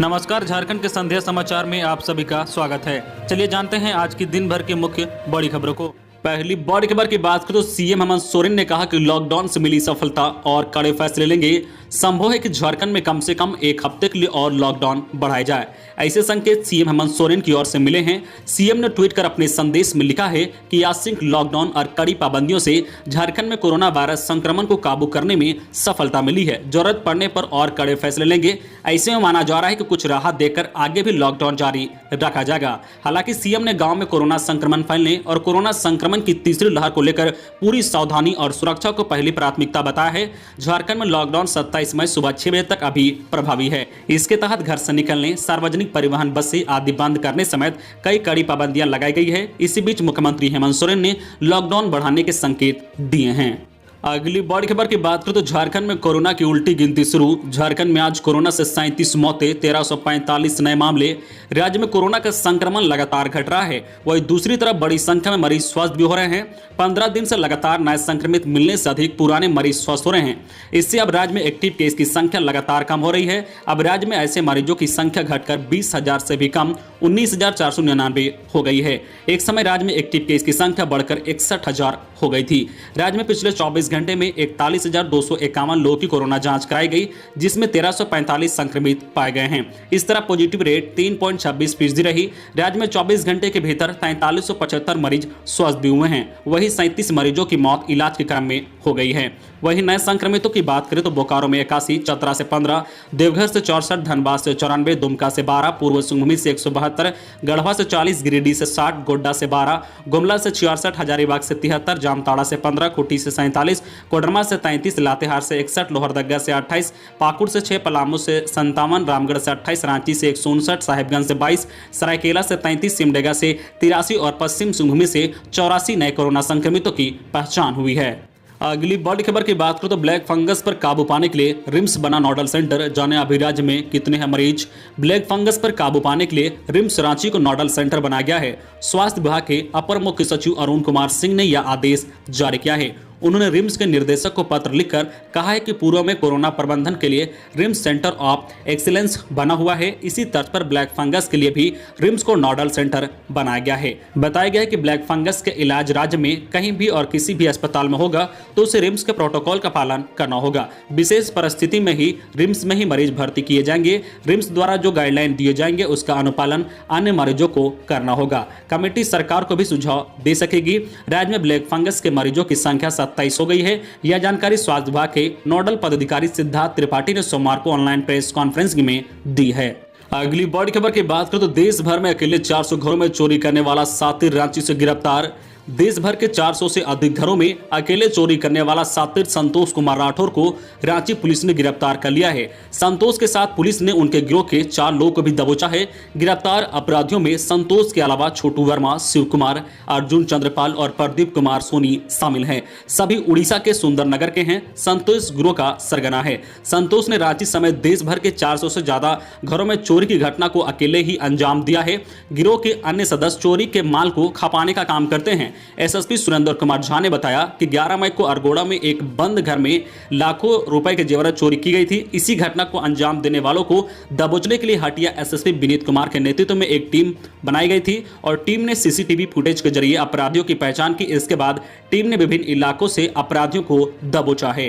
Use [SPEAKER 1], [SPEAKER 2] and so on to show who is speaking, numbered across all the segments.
[SPEAKER 1] नमस्कार, झारखंड के संध्या समाचार में आप सभी का स्वागत है। चलिए जानते हैं आज की दिन भर की मुख्य बड़ी खबरों को। पहली बड़ी खबर की बात करें तो सीएम हेमंत सोरेन ने कहा कि लॉकडाउन से मिली सफलता और कड़े फैसले लेंगे। संभव है कि झारखंड में कम से कम एक हफ्ते के लिए और लॉकडाउन बढ़ाया जाए। ऐसे संकेत सीएम हेमंत सोरेन की ओर से मिले हैं। सीएम ने ट्वीट कर अपने संदेश में लिखा है कि आंशिक लॉकडाउन और कड़ी पाबंदियों से झारखंड में कोरोना वायरस संक्रमण को काबू करने में सफलता मिली है। जरूरत पड़ने पर और कड़े फैसले लेंगे। ऐसे में माना जा रहा है कि कुछ राहत देकर आगे भी लॉकडाउन जारी रखा जाएगा। हालांकि सीएम ने गांव में कोरोना संक्रमण फैलने और कोरोना संक्रमण की तीसरी लहर को लेकर पूरी सावधानी और सुरक्षा को पहली प्राथमिकता बताया है। झारखंड में लॉकडाउन 27 मई सुबह 6 बजे तक अभी प्रभावी है। इसके तहत घर से निकलने, सार्वजनिक परिवहन, बसें आदि बंद करने समेत कई कड़ी पाबंदियां लगाई गई है। इसी बीच मुख्यमंत्री हेमंत सोरेन ने लॉकडाउन बढ़ाने के संकेत दिए हैं। अगली बड़ी खबर की बात करें तो झारखंड में कोरोना की उल्टी गिनती शुरू। झारखंड में आज कोरोना से 37 मौतें, 1345 नए मामले। राज्य में कोरोना का संक्रमण लगातार घट रहा है। वहीं दूसरी तरफ बड़ी संख्या में मरीज स्वस्थ भी हो रहे हैं। 15 दिन से लगातार नए संक्रमित मिलने से अधिक पुराने मरीज स्वस्थ हो रहे हैं। इससे अब राज्य में एक्टिव केस की संख्या लगातार कम हो रही है। अब राज्य में ऐसे मरीजों की संख्या घटकर 20,000 से भी कम 19,499 हो गई है। एक समय राज्य में एक्टिव केस की संख्या बढ़कर 61,000 हो गई थी। राज्य में पिछले 24 घंटे में 41,251 लोगों की कोरोना जांच कराई गई, जिसमें 1345 संक्रमित पाए गए हैं। इस तरह पॉजिटिव रेट 3.26% रही। राज्य में 24 घंटे के भीतर 4375 मरीज स्वस्थ भी हुए हैं। वहीं 37 मरीजों की मौत इलाज के क्रम में हो गई है। वहीं नए संक्रमितों की बात करें तो बोकारो में 81, चतरा से 15, देवघर से 64, धनबाद से 94, दुमका से 12, पूर्व सिंहभूम से 172, गढ़वा से 40, गिरिडीह से 60, गोड्डा से 12, गुमला से 66, हजारीबाग से 73, जामताड़ा से 15, खूंटी से 47, कोडरमा से 33, लातेहार से 61, लोहरदगा से 28, पाकुड़ से 6, पलामू से 57, रामगढ़ से 28, रांची से 159, साहिबगंज से 22, सरायकेला से 33, सिमडेगा से 83 और पश्चिम सिंहभूम से 84 नए कोरोना संक्रमितों की पहचान हुई है। अगली बड़ी खबर की बात करो तो ब्लैक फंगस पर काबू पाने के लिए रिम्स बना नोडल सेंटर। जाने अभी राज्य में कितने हैं मरीज। ब्लैक फंगस पर काबू पाने के लिए रिम्स रांची को नोडल सेंटर बनाया गया है। स्वास्थ्य विभाग के अपर मुख्य सचिव अरुण कुमार सिंह ने यह आदेश जारी किया है। उन्होंने रिम्स के निर्देशक को पत्र लिखकर कहा है कि पूर्व में कोरोना प्रबंधन के लिए रिम्स सेंटर ऑफ एक्सीलेंस बना हुआ है। इसी तर्ज पर ब्लैक फंगस के लिए भी रिम्स को नोडल सेंटर बनाया गया है। बताया गया है कि ब्लैक फंगस के इलाज राज्य में कहीं भी और किसी भी अस्पताल में होगा तो उसे रिम्स के प्रोटोकॉल का पालन करना होगा। विशेष परिस्थिति में ही रिम्स में ही मरीज भर्ती किए जाएंगे। रिम्स द्वारा जो गाइडलाइन दिए जाएंगे उसका अनुपालन अन्य मरीजों को करना होगा। कमेटी सरकार को भी सुझाव दे सकेगी। राज्य में ब्लैक फंगस के मरीजों की संख्या 27 हो गई है। यह जानकारी स्वास्थ्य विभाग के नोडल पदाधिकारी सिद्धार्थ त्रिपाठी ने सोमवार को ऑनलाइन प्रेस कॉन्फ्रेंस में दी है। अगली बड़ी खबर की बात करें तो देश भर में अकेले 400 घरों में चोरी करने वाला सातिर रांची से गिरफ्तार। देश भर के 400 से अधिक घरों में अकेले चोरी करने वाला सातिर संतोष कुमार राठौर को रांची पुलिस ने गिरफ्तार कर लिया है। संतोष के साथ पुलिस ने उनके गिरोह के 4 लोगों को भी दबोचा है। गिरफ्तार अपराधियों में संतोष के अलावा छोटू वर्मा, शिव कुमार, अर्जुन चंद्रपाल और प्रदीप कुमार सोनी शामिल हैं। सभी उड़ीसा के सुंदरनगर के हैं। संतोष गिरोह का सरगना है। संतोष ने रांची समेत देश भर के 400 से ज्यादा घरों में चोरी की घटना को अकेले ही अंजाम दिया है। गिरोह के अन्य सदस्य चोरी के माल को खपाने का काम करते हैं। एसएसपी सुरेंद्र कुमार झा ने बताया कि 11 मई को अरगोड़ा में एक बंद घर में लाखों रुपए के जेवरात चोरी की गई थी। इसी घटना को अंजाम देने वालों को दबोचने के लिए हटिया एसएसपी विनीत कुमार के नेतृत्व में एक टीम बनाई गई थी और टीम ने सीसीटीवी फुटेज के जरिए अपराधियों की पहचान की। इसके बाद टीम ने विभिन्न इलाकों से अपराधियों को दबोचा है।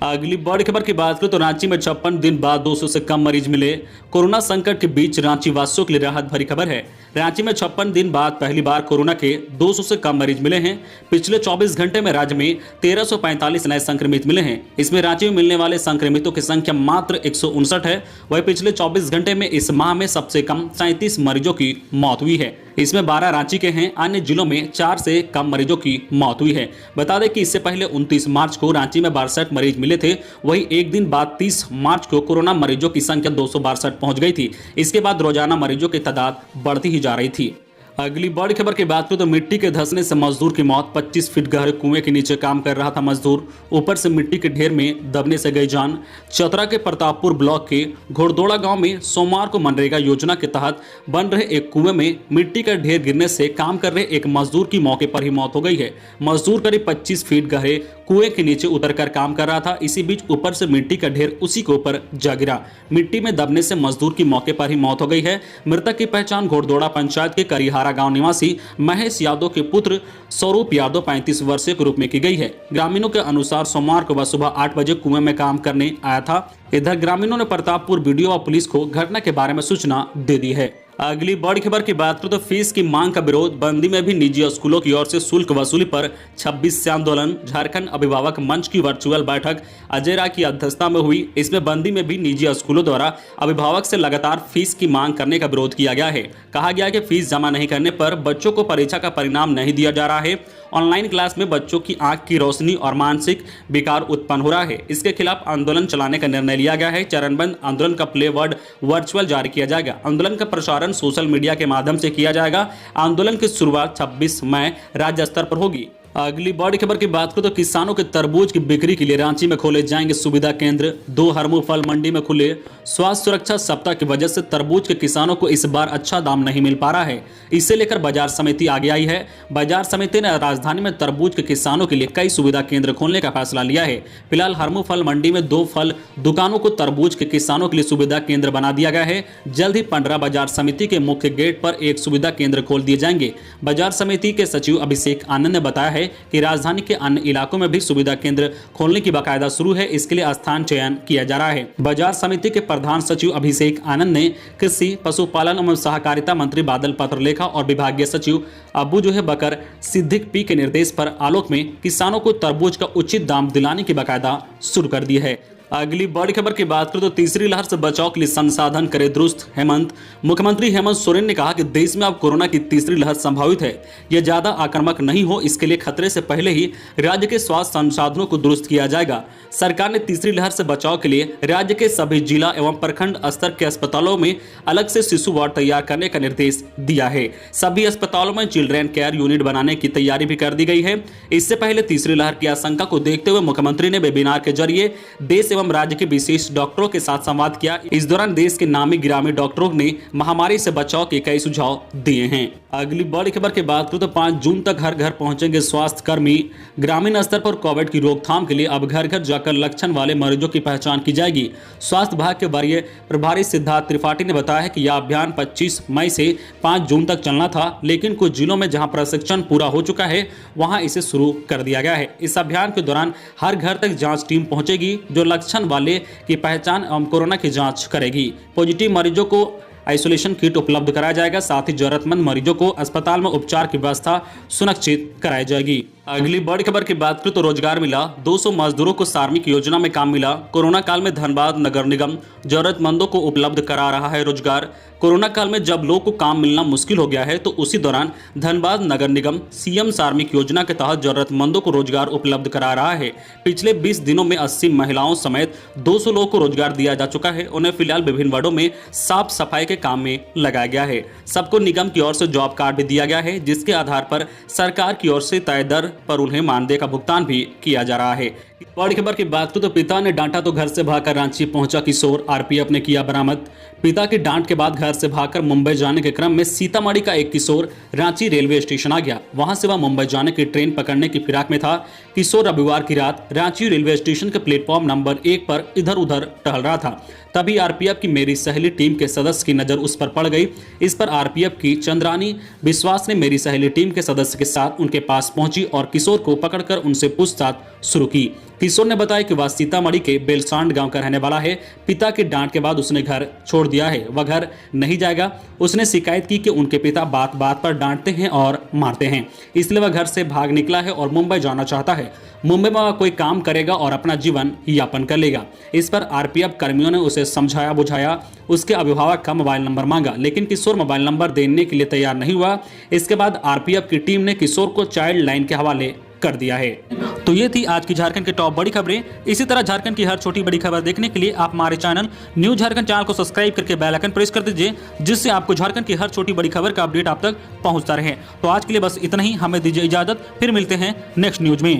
[SPEAKER 1] अगली बड़ी खबर की बात करें तो रांची में 56 दिन बाद 200 से कम मरीज मिले। कोरोना संकट के बीच रांची वासियों के लिए राहत भरी खबर है। रांची में 56 दिन बाद पहली बार कोरोना के 200 से कम मरीज मिले हैं। पिछले 24 घंटे में राज्य में 1345 नए संक्रमित मिले हैं। इसमें रांची में मिलने वाले संक्रमितों की संख्या मात्र 159 है। वहीं पिछले 24 घंटे में इस माह में सबसे कम 37 मरीजों की मौत हुई है। इसमें 12 रांची के हैं। अन्य जिलों में 4 से कम मरीजों की मौत हुई है। बता दें कि इससे पहले 29 मार्च को रांची में 62 मरीज मिले थे। वहीं एक दिन बाद 30 मार्च को कोरोना मरीजों की संख्या 262 पहुंच गई थी। इसके बाद रोजाना मरीजों की तादाद बढ़ती ही जा रही थी। अगली बड़ी खबर की बात करें तो मिट्टी के धंसने से मजदूर की मौत। 25 फीट गहरे कुएं के नीचे काम कर रहा था मजदूर, ऊपर से मिट्टी के ढेर में दबने से गई जान। चतरा के प्रतापपुर ब्लॉक के घोड़दौड़ा गांव में सोमवार को मनरेगा योजना के तहत बन रहे एक कुएं में मिट्टी का ढेर गिरने से काम कर रहे एक मजदूर की मौके पर ही मौत हो गई है। मजदूर करीब 25 फीट गहरे कुएं के नीचे उतरकर काम कर रहा था। इसी बीच ऊपर से मिट्टी का ढेर उसी के ऊपर जा गिरा। मिट्टी में दबने से मजदूर की मौके पर ही मौत हो गई है। मृतक की पहचान घोड़दौड़ा पंचायत के करिहारा गांव निवासी महेश यादव के पुत्र स्वरूप यादव 35 वर्षीय के रूप में की गई है। ग्रामीणों के अनुसार सोमवार को वह सुबह 8 बजे कुएं में काम करने आया था। इधर ग्रामीणों ने प्रतापपुर बीडीओ व पुलिस को घटना के बारे में सूचना दे दी है। अगली बड़ी खबर की बात करें तो फीस की मांग का विरोध। बंदी में भी निजी स्कूलों की ओर से शुल्क वसूली पर 26 से आंदोलन। झारखंड अभिभावक मंच की वर्चुअल बैठक अजय राय की अध्यक्षता में हुई। इसमें बंदी में भी निजी स्कूलों द्वारा अभिभावक से लगातार फीस की मांग करने का विरोध किया गया है। कहा गया कि फीस जमा नहीं करने पर बच्चों को परीक्षा का परिणाम नहीं दिया जा रहा है। ऑनलाइन क्लास में बच्चों की आंख की रोशनी और मानसिक विकार उत्पन्न हो रहा है। इसके खिलाफ आंदोलन चलाने का निर्णय लिया गया है। चरणबद्ध आंदोलन का प्ले वर्ड वर्चुअल जारी किया जाएगा। आंदोलन का प्रसारण सोशल मीडिया के माध्यम से किया जाएगा। आंदोलन की शुरुआत 26 मई राज्य स्तर पर होगी। अगली बड़ी खबर की बात करें तो किसानों के तरबूज की बिक्री के लिए रांची में खोले जाएंगे सुविधा केंद्र। 2 हरमू फल मंडी में खुले। स्वास्थ्य सुरक्षा सप्ताह की वजह से तरबूज के किसानों को इस बार अच्छा दाम नहीं मिल पा रहा है। इसे लेकर बाजार समिति आगे आई है। बाजार समिति ने राजधानी में तरबूज के किसानों के लिए कई सुविधा केंद्र खोलने का फैसला लिया है। फिलहाल हरमू फल मंडी में 2 फल दुकानों को तरबूज के किसानों के लिए सुविधा केंद्र बना दिया गया है। जल्द ही पंडरा बाजार समिति के मुख्य गेट पर एक सुविधा केंद्र खोल दिए जाएंगे। बाजार समिति के सचिव अभिषेक आनंद ने बताया है कि राजधानी के अन्य इलाकों में भी सुविधा केंद्र खोलने की बाकायदा शुरू है। इसके लिए स्थान चयन किया जा रहा है। बाजार समिति के प्रधान सचिव अभिषेक आनंद ने कृषि पशुपालन एवं सहकारिता मंत्री बादल पत्रलेखा और विभागीय सचिव अबू बकर सिद्दीक पी के निर्देश पर आलोक में किसानों को तरबूज का उचित दाम दिलाने की बाकायदा शुरू कर दी है। अगली बड़ी खबर की बात करें तो तीसरी लहर से बचाव के लिए संसाधन करे दुरुस्त। हेमंत मुख्यमंत्री हेमंत सोरेन ने कहा कि देश में अब कोरोना की तीसरी लहर संभावित है। यह ज्यादा आक्रामक नहीं हो, इसके लिए खतरे से पहले ही राज्य के स्वास्थ्य संसाधनों को दुरुस्त किया जाएगा। सरकार ने तीसरी लहर से बचाव के लिए राज्य के सभी जिला एवं प्रखंड स्तर के अस्पतालों में अलग से शिशु वार्ड तैयार करने का निर्देश दिया है। सभी अस्पतालों में चिल्ड्रेन केयर यूनिट बनाने की तैयारी भी कर दी गई है। इससे पहले तीसरी लहर की आशंका को देखते हुए मुख्यमंत्री ने वेबिनार के जरिए देश राज्य के विशेष डॉक्टरों के साथ संवाद किया। इस दौरान देश के नामी गिरामी डॉक्टरों ने महामारी से बचाव के कई सुझाव दिए हैं। अगली बड़ी खबर की बात करें तो 5 जून तक हर घर पहुंचेंगे स्वास्थ्य कर्मी। ग्रामीण स्तर पर कोविड की रोकथाम के लिए अब घर घर जाकर लक्षण वाले मरीजों की पहचान की जाएगी। स्वास्थ्य विभाग के वरीय प्रभारी सिद्धार्थ त्रिपाठी ने बताया है कि यह अभियान 25 मई से 5 जून तक चलना था, लेकिन कुछ जिलों में जहां प्रशिक्षण पूरा हो चुका है वहां इसे शुरू कर दिया गया है। इस अभियान के दौरान हर घर तक जांच टीम पहुंचेगी जो लक्षण वाले की पहचान एवं कोरोना की जांच करेगी। पॉजिटिव मरीजों को आइसोलेशन किट उपलब्ध कराया जाएगा। साथ ही जरूरतमंद मरीजों को अस्पताल में उपचार की व्यवस्था सुनिश्चित कराई जाएगी। अगली बड़ी खबर की बात करें तो रोजगार मिला। 200 मजदूरों को सार्मिक योजना में काम मिला। कोरोना काल में धनबाद नगर निगम जरूरतमंदों को उपलब्ध करा रहा है रोजगार। कोरोना काल में जब लोगों को काम मिलना मुश्किल हो गया है तो उसी दौरान धनबाद नगर निगम सीएम सार्मिक योजना के तहत जरूरतमंदों को रोजगार उपलब्ध करा रहा है। पिछले 20 दिनों में 80 महिलाओं समेत 200 लोगों को रोजगार दिया जा चुका है। उन्हें फिलहाल विभिन्न वार्डों में साफ सफाई के काम में लगाया गया है। सबको निगम की ओर से जॉब कार्ड भी दिया गया है, जिसके आधार पर सरकार की ओर से तय दर पर उन्हें मानदेय का भुगतान भी किया जा रहा है। बड़ी खबर की बात करें तो पिता ने डांटा तो घर से भागकर रांची पहुंचा किशोर। आरपीएफ ने किया बरामद। पिता की डांट के बाद घर से भागकर मुंबई जाने के क्रम में सीतामढ़ी का एक किशोर रांची रेलवे स्टेशन आ गया। वहां से वह मुंबई जाने की ट्रेन पकड़ने की फिराक में था। किशोर रविवार की रात रांची रेलवे स्टेशन के प्लेटफॉर्म नंबर 1 पर इधर उधर टहल रहा था। तभी आरपीएफ की मेरी सहेली टीम के सदस्य की नजर उस पर पड़ गई। इस पर आरपीएफ की चंद्रानी विश्वास ने मेरी सहेली टीम के सदस्य के साथ उनके पास पहुंची और किशोर को पकड़कर उनसे पूछताछ शुरू की। किशोर ने बताया कि वह सीतामढ़ी के बेलसांड गांव का रहने वाला है। पिता की डांट के बाद उसने घर छोड़ दिया है, वह घर नहीं जाएगा। उसने शिकायत की कि उनके पिता बात बात पर डांटते हैं और मारते हैं, इसलिए वह घर से भाग निकला है और मुंबई जाना चाहता है। मुंबई में वह कोई काम करेगा और अपना जीवन यापन कर लेगा। इस पर आरपीएफ कर्मियों ने उसे समझाया बुझाया। उसके अभिभावक का मोबाइल नंबर मांगा, लेकिन किशोर मोबाइल नंबर देने के लिए तैयार नहीं हुआ। इसके बाद आरपीएफ की टीम ने किशोर को चाइल्ड लाइन के हवाले कर दिया है। तो ये थी आज की झारखंड की टॉप बड़ी खबरें। इसी तरह झारखंड की हर छोटी बड़ी खबर देखने के लिए आप हमारे चैनल न्यू झारखंड चैनल को सब्सक्राइब करके बेल आइकन प्रेस कर दीजिए, जिससे आपको झारखंड की हर छोटी बड़ी खबर का अपडेट आप तक पहुंचता रहे। तो आज के लिए बस इतना ही, हमें दीजिए इजाजत, फिर मिलते हैं नेक्स्ट न्यूज में।